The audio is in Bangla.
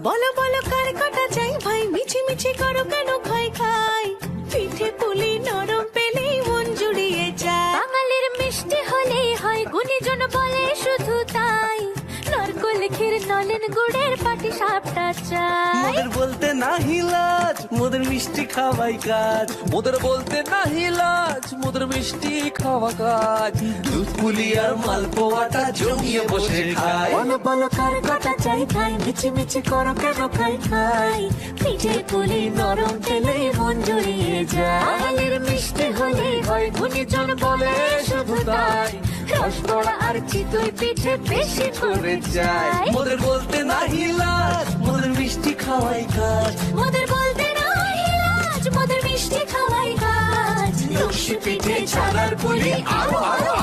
বলো বলো কার কাটা চাই ভাই, মিছি মিছি করো কেন খাই খাই, পিঠে পুলি নরম পেলেই মন জুড়িয়ে যায়। বাঙালির মিষ্টি হলেই হয়, গুণীজন বলে শুধু তাই, নারকোল ক্ষীর নলেন গুড়ের পাটি সাপটা চাই। মোদের বলতে নাহি লাজ, মোদের মিষ্টি খাওয়াই কাজ। মোদের বলতে নাহি লাজ, মোদের মিষ্টি খাওয়া কাজ। দুধ পুলি আর মালপোয়াটা জমিয়ে বসে খায়। বলো বলো কার কাটা চাই ভাই, মিছি মিছি করো কেন খাই খাই, পিঠে পুলি নরম পেলেই মন জুড়িয়ে যায়। বাঙালির মিষ্টি হলেই হয়, গুণীজন বলে শুধু তাই, রসগোল্লা আর চিতই পিঠে বেশি করে চাই। মোদের বলতে নাহি লাজ, মোদের মিষ্টি খাওয়াই কাজ। মোদের বলতে নাই লাজ, মোদের মিষ্টি খাওয়াই কাজ। লস্যি পিঠে ছানার পুলি আরো আরো